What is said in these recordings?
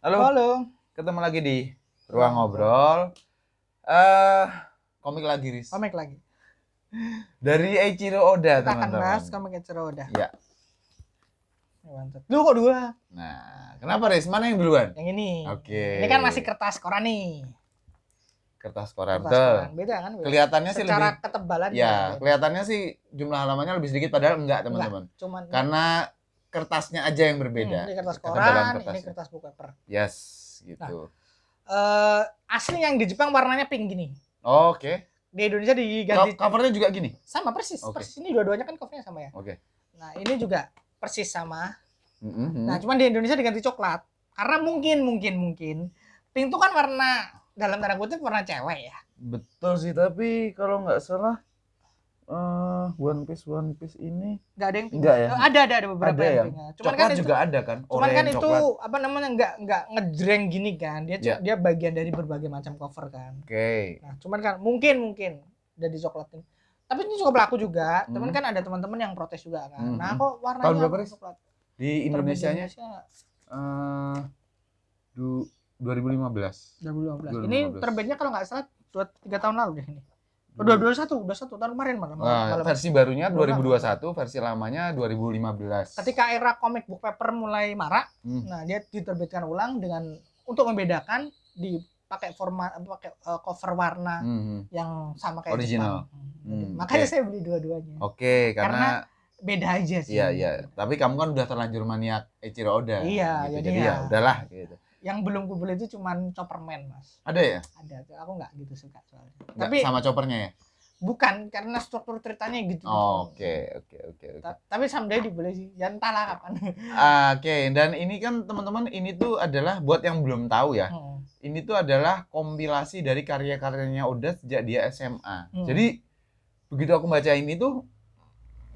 Halo, Halo, ketemu lagi di ruang Ruang ngobrol. Ngobrol. Eh, komik lagi, Riz. Komik lagi. Dari Eiichiro Oda, Kita akan teman-teman. bahas komik Eiichiro Oda. Ya. Mantap. Lu kok dua? Nah, kenapa, Riz? Mana yang duluan? Yang ini. Oke. Ini kan masih kertas koran nih. Kertas koran. Kertas koran. Beda kan? Beda. Kelihatannya sih Secara lebih ketebalan ya, beda. kelihatannya sih jumlah halamannya lebih sedikit padahal enggak, teman-teman. Cuman Karena kertasnya aja yang berbeda. ini kertas Ketebalan koran, ini kertasnya. kertas buku paper. Yes, Nah, gitu. asli yang di Jepang warnanya pink gini. Oke. Di Indonesia diganti Covernya juga gini. sama persis. Oke. Persis ini dua-duanya kan covernya sama ya. Oke. Nah, ini juga persis sama. Mhm. Nah, cuman di Indonesia diganti coklat. Karena mungkin pink itu kan warna dalam tanda kutip warna cewek ya. Betul sih, tapi kalau nggak salah One Piece ini Nggak ada yang pink. enggak ya? Ada beberapa Ada yang yang pink. Cuman coklat kan itu juga ada kan? cuman kan Oranye, itu coklat. apa namanya nggak ngejreng gini kan. Dia Ya. dia bagian dari berbagai macam cover kan. Oke. Nah, cuman kan mungkin udah dicoklatin. Tapi ini cukup laku juga. Cuman kan ada teman-teman yang protes juga kan. Nah, kok warnanya Tahun berapa, Riz? coklat? Di Indonesianya Indonesia eh 2015. 2015. Ini terbitnya kalau nggak salah 3 tahun lalu deh ini. Udah 1 tahun kemarin malah. Versi barunya 2021, versi lamanya 2015. Ketika era comic book paper mulai marak, nah dia diterbitkan ulang dengan untuk membedakan dipakai format pakai cover warna yang sama kayak original. Makanya saya beli dua-duanya. Oke, karena beda aja sih. Iya. Tapi kamu kan udah terlanjur maniak Eiichiro Oda. Iya, gitu. Jadi ya udahlah gitu. Yang belum gue beli itu cuman Chopperman, Mas. Ada ya? Ada. Aku nggak gitu suka soalnya. Tapi sama choppernya ya? Bukan, karena struktur ceritanya gitu. Oke. Tapi someday dibeli sih. Ya entahlah kapan. Oke, dan ini kan teman-teman, ini tuh adalah buat yang belum tahu ya. Ini tuh adalah kompilasi dari karya-karyanya Oda sejak dia SMA. Jadi begitu aku baca ini tuh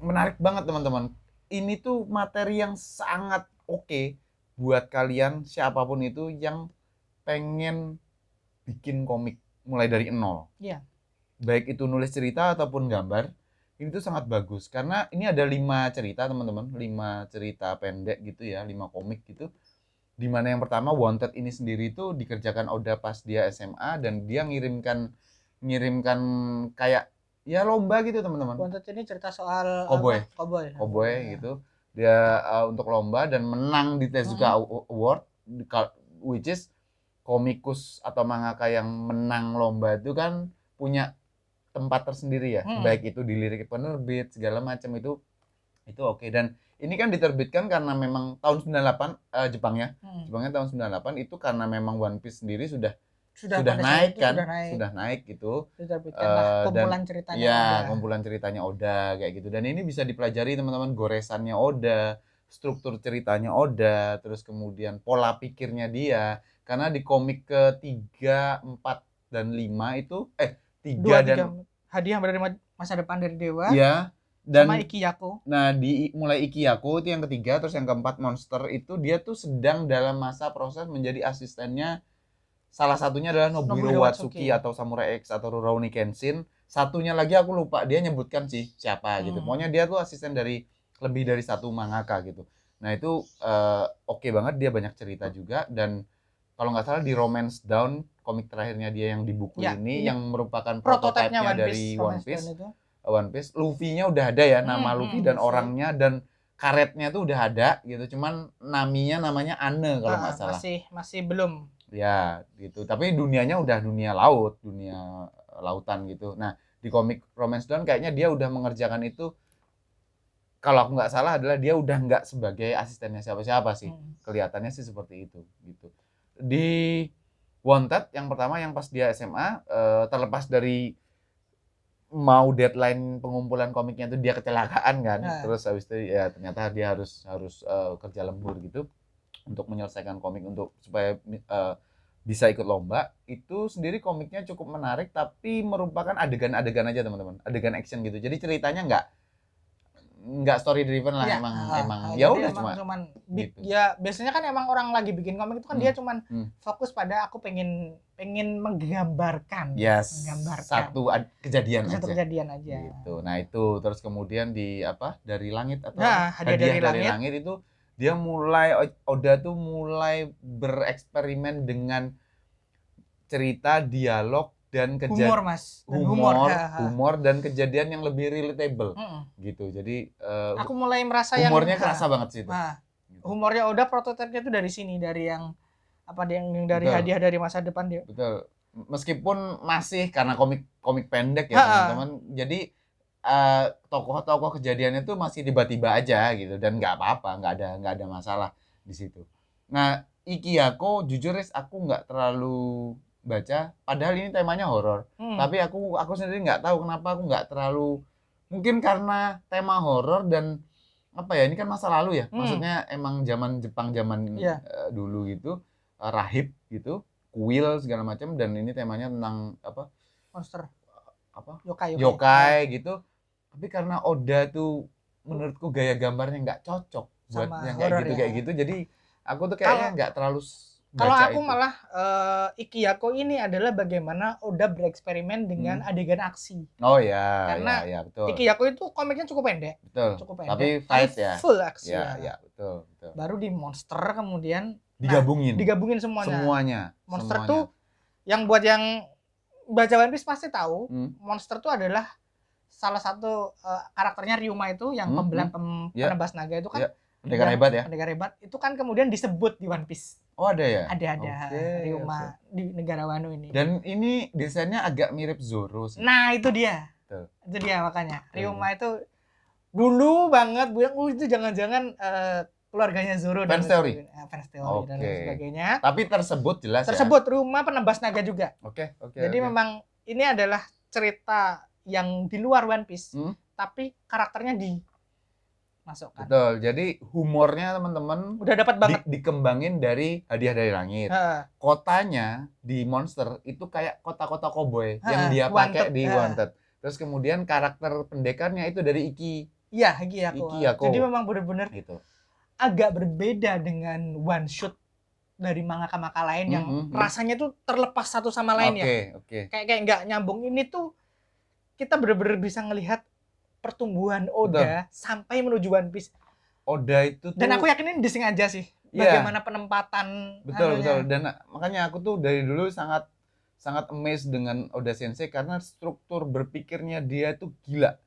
menarik banget, teman-teman. Ini tuh materi yang sangat oke buat kalian siapapun itu yang pengen bikin komik mulai dari nol. Iya. Baik itu nulis cerita ataupun gambar, ini tuh sangat bagus karena ini ada 5 cerita, teman-teman, 5 cerita pendek gitu ya, 5 komik gitu. Dimana yang pertama Wanted ini sendiri tuh dikerjakan Oda pas dia SMA dan dia ngirimkan kayak ya lomba gitu, teman-teman. Wanted ini cerita soal Cowboy gitu. Dia untuk lomba dan menang di Tezuka Award, which is komikus atau mangaka yang menang lomba itu kan punya tempat tersendiri ya, baik itu dilirik penerbit segala macam itu oke. Dan ini kan diterbitkan karena memang tahun 98 Jepangnya tahun 98 itu karena memang One Piece sendiri sudah naik kan, sudah naik gitu. Kumpulan ceritanya ya, kumpulan ceritanya Oda kayak gitu. Dan ini bisa dipelajari, teman-teman, goresannya Oda, struktur ceritanya Oda, terus kemudian pola pikirnya dia. Karena di komik ke-3, 4, dan 5 itu 3 dan Hadiah dari Masa Depan dari Dewa. Iya. Dan sama Ikiyako. Nah, mulai Ikiyako itu yang ketiga, terus yang keempat Monster itu dia tuh sedang dalam masa proses menjadi asistennya. Salah satunya adalah Nobuhiro Watsuki atau Samurai X atau Rurouni Kenshin. Satunya lagi aku lupa, dia nyebutkan sih siapa gitu. Pokoknya dia tuh asisten dari lebih dari satu mangaka gitu. Nah, itu oke banget, dia banyak cerita juga. Dan kalau nggak salah di Romance Down, komik terakhirnya dia yang di buku ini yang merupakan prototipenya dari One Piece. Luffy-nya udah ada ya, nama Luffy dan orangnya dan karetnya tuh udah ada gitu. Cuman namanya Ane kalau nggak salah. Masih belum. Ya gitu, tapi dunianya udah dunia laut, dunia lautan gitu. Nah, di komik Romance Dawn kayaknya dia udah mengerjakan itu, kalau aku nggak salah adalah dia udah nggak sebagai asistennya siapa-siapa sih. Kelihatannya sih seperti itu gitu. Di Wanted yang pertama yang pas dia SMA, terlepas dari mau deadline pengumpulan komiknya itu dia kecelakaan kan. Terus habis itu ya ternyata dia harus kerja lembur gitu untuk menyelesaikan komik untuk supaya bisa ikut lomba. Itu sendiri komiknya cukup menarik tapi merupakan adegan-adegan aja, teman-teman, adegan action gitu. Jadi ceritanya nggak story driven lah, emang ya udah cuman gitu. Ya biasanya kan emang orang lagi bikin komik itu kan dia cuman fokus pada aku pengen menggambarkan satu kejadian aja gitu. Nah, itu terus kemudian di dari langit atau hadiah dari langit itu dia Oda tuh mulai bereksperimen dengan cerita, dialog dan humor mas dan humor. humor dan kejadian yang lebih relatable gitu. Jadi aku mulai merasa humornya kerasa banget sih itu. Gitu. Humornya Oda prototipnya tuh dari sini, dari yang yang dari hadiah dari masa depan dia. Betul. Meskipun masih karena komik pendek ya teman-teman. Jadi tokoh-tokoh kejadiannya tuh masih tiba-tiba aja gitu dan nggak apa-apa, nggak ada masalah di situ. Nah, Ikiyako jujur aku nggak terlalu baca, padahal ini temanya horor. Tapi aku sendiri nggak tahu kenapa aku nggak terlalu, mungkin karena tema horor dan apa ya, ini kan masa lalu ya. Maksudnya emang zaman Jepang zaman dulu gitu, rahib gitu, kuil segala macam, dan ini temanya tentang apa? Monster. Apa? Yokai gitu. Tapi karena Oda tuh menurutku gaya gambarnya nggak cocok buat sama yang horror kayak gitu, jadi aku tuh kayaknya nggak terlalu kalau aku itu. malah Ikiyako ini adalah bagaimana Oda bereksperimen dengan adegan aksi. Oh ya, karena ya, betul. Ikiyako itu komiknya cukup pendek. Cukup pendek. Tapi fight ya. Full aksi ya. Betul. Baru di Monster kemudian digabungin semuanya. Monster tuh yang buat yang baca One Piece pasti tahu, Monster tuh adalah salah satu karakternya Ryuma itu yang penebas naga itu kan. Pendekar hebat ya. Pendekar hebat itu kan kemudian disebut di One Piece. Oh ada ya? Ada. Ryuma di negara Wano ini. Dan ini desainnya agak mirip Zoro sih. Nah itu dia. Itu dia makanya. Ryuma itu dulu banget bilang, itu jangan-jangan keluarganya Zoro fans teori dan sebagainya. Tapi tersebut jelas tersebut Ryuma penebas naga juga. Oke. Jadi memang ini adalah cerita yang di luar One Piece, tapi karakternya masukkan. Betul. Jadi humornya teman-teman udah dapat banget. Dikembangin dari Hadiah dari Langit. Kotanya di Monster itu kayak kota-kota koboi yang dia pakai di Wanted. Terus kemudian karakter pendekarnya itu dari Iki. Iya, Ikiyako. Jadi memang benar-benar gitu. Agak berbeda dengan one shot dari mangaka-mangaka lain yang rasanya tuh terlepas satu sama lain ya. Kayak nggak nyambung. Ini tuh kita benar-benar bisa ngelihat pertumbuhan Oda sampai menuju One Piece. Oda itu tuh, dan aku yakin ini disengaja sih. Bagaimana penempatan. Betul. Dan makanya aku tuh dari dulu sangat amazed dengan Oda Sensei karena struktur berpikirnya dia tuh gila.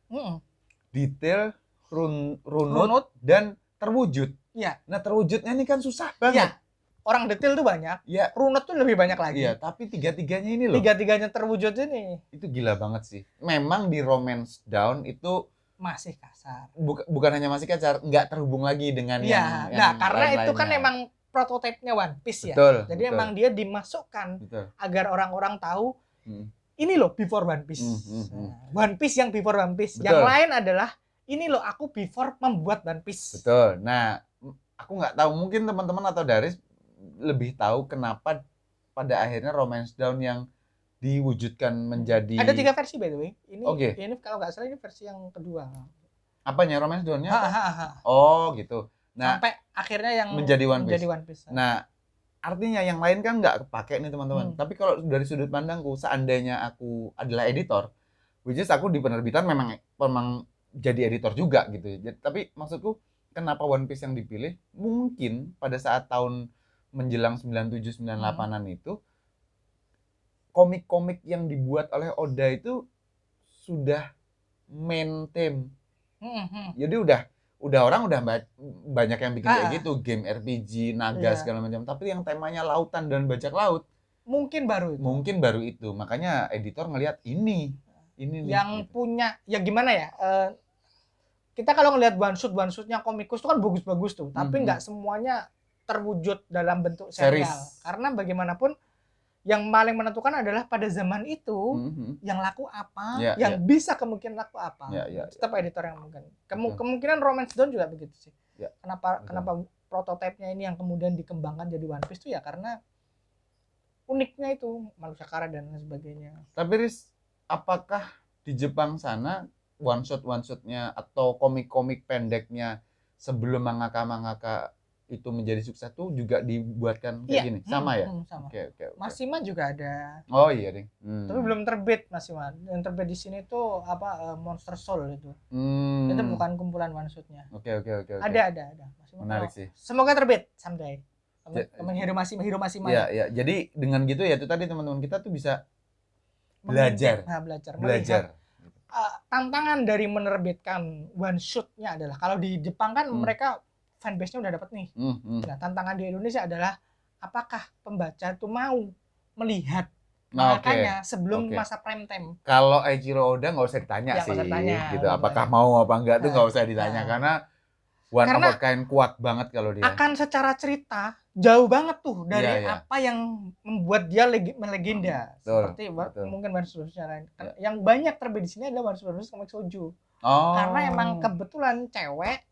Detail, runut dan terwujud. Iya. Nah, terwujudnya ini kan susah banget. Orang detail tuh banyak, runut tuh lebih banyak lagi. Iya, tapi tiga-tiganya ini loh. Tiga-tiganya terwujud ini. Itu gila banget sih. Memang di Romance Down itu masih kasar. Bukan hanya masih kasar, nggak terhubung lagi dengan yang karena itu kan emang prototipenya One Piece ya. Jadi emang dia dimasukkan agar orang-orang tahu ini loh before One Piece. One Piece yang before One Piece. Yang lain adalah ini loh aku before membuat One Piece. Betul. Nah, aku nggak tahu, mungkin teman-teman atau Daris lebih tahu kenapa pada akhirnya Romance Down yang diwujudkan menjadi. Ada 3 versi by the way. Ini kalau nggak salah ini versi yang kedua. Apanya Romance Down-nya? Oh gitu. Nah, sampai akhirnya yang menjadi One Piece. Nah, artinya yang lain kan nggak kepake nih teman-teman. Tapi kalau dari sudut pandangku, seandainya aku adalah editor, which is aku di penerbitan memang jadi editor juga gitu. Tapi maksudku, kenapa One Piece yang dipilih? Mungkin pada saat tahun menjelang 97 98-an itu komik-komik yang dibuat oleh Oda itu sudah main theme. Jadi udah orang banyak yang bikin kayak gitu, game RPG, naga segala macam, tapi yang temanya lautan dan bajak laut mungkin baru itu. Makanya editor ngelihat ini yang gitu. Punya ya gimana ya? Kita kalau ngelihat one shotnya komikus itu kan bagus-bagus tuh, tapi nggak semuanya terwujud dalam bentuk serial. Karena bagaimanapun yang paling menentukan adalah pada zaman itu yang laku apa, yang bisa kemungkinan laku apa. Tetap editor yang mungkin. Kemungkinan Romance Down juga begitu sih. Kenapa prototipenya ini yang kemudian dikembangkan jadi One Piece itu ya karena uniknya itu manusia kara dan sebagainya. Tapi Riz, apakah di Jepang sana one shotnya atau komik-komik pendeknya sebelum mangaka itu menjadi sukses tuh juga dibuatkan kayak Iya, gini. Sama ya? sama. Oke. Masima juga ada. Oh iya, Ding. Tapi belum terbit Masima. Yang terbit di sini tuh apa Monster Soul itu. Itu bukan kumpulan one shot-nya. Oke. Ada. Masima. Menarik sih. Semoga terbit someday. Teman Hiro Masima. Iya. Jadi dengan gitu ya itu tadi teman-teman kita tuh bisa belajar. Melihat, tantangan dari menerbitkan one shot-nya adalah kalau di Jepang kan mereka fanbase-nya udah dapat nih. Nah, tantangan di Indonesia adalah apakah pembaca itu mau melihat makanya sebelum masa prime time. Kalau Eiichiro Oda nggak usah ditanya sih, gitu. Apakah mau apa enggak tuh nggak usah ditanya karena one of a kind kuat banget kalau dia. Akan secara cerita jauh banget tuh dari apa yang membuat dia melegenda. Seperti mungkin One-Shot lain. Yang banyak terbit di sini adalah One-Shot Comic Shoujo. Karena emang kebetulan cewek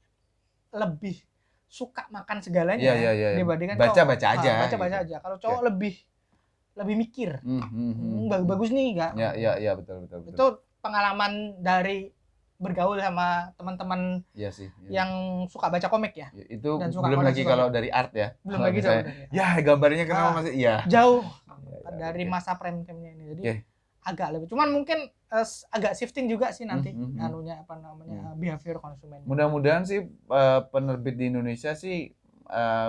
lebih suka makan segalanya dibandingkan baca aja. Kalau cowok lebih mikir. Bagus nih enggak? Iya, betul. Itu pengalaman dari bergaul sama teman-teman yang suka baca komik ya. Itu belum lagi kalau dari art ya. Belum lagi jauh. Ya, gambarnya kenapa masih jauh dari masa prime time-nya ini. Jadi agak lebih. Cuman mungkin agak shifting juga sih nanti anunya apa namanya behavior konsumen. Mudah-mudahan sih penerbit di Indonesia sih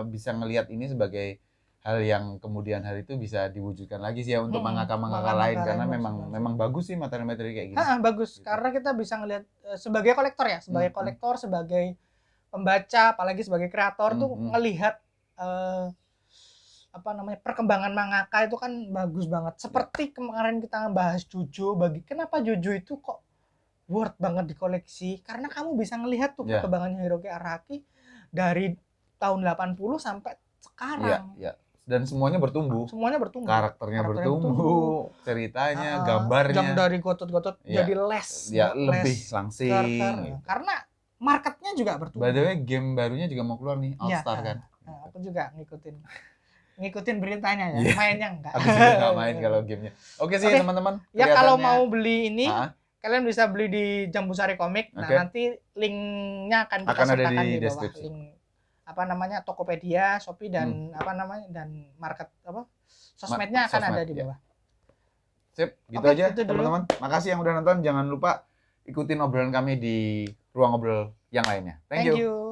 bisa ngelihat ini sebagai hal yang kemudian hari itu bisa diwujudkan lagi sih ya untuk mangaka-mangaka lain karena memang bagus sih materi-materi kayak gini. Bagus karena kita bisa ngelihat sebagai kolektor ya, sebagai kolektor, sebagai pembaca, apalagi sebagai kreator tuh ngelihat apa namanya perkembangan mangaka itu kan bagus banget. Seperti kemarin kita bahas Jojo, kenapa Jojo itu kok worth banget di koleksi? Karena kamu bisa ngelihat tuh perkembangannya Hiroki Araki dari tahun 80 sampai sekarang. Dan semuanya bertumbuh. Karakternya bertumbuh, ceritanya, gambarnya. Jam dari gotot-gotot jadi les. Lebih langsing. Karena marketnya juga bertumbuh. By the way, game barunya juga mau keluar nih, All Star kan. Aku juga ngikutin beritanya ya. Mainnya enggak. Aku juga enggak main kalau gamenya. Oke sih teman-teman. Ya kalau mau beli ini, kalian bisa beli di Jambusari Komik. Nah, nanti linknya akan kita sertakan di bawah. Link apa namanya Tokopedia, Shopee dan dan market sosmednya akan ada di bawah. Sip, gitu aja teman-teman. Makasih yang udah nonton. Jangan lupa ikutin obrolan kami di ruang ngobrol yang lainnya. Thank you.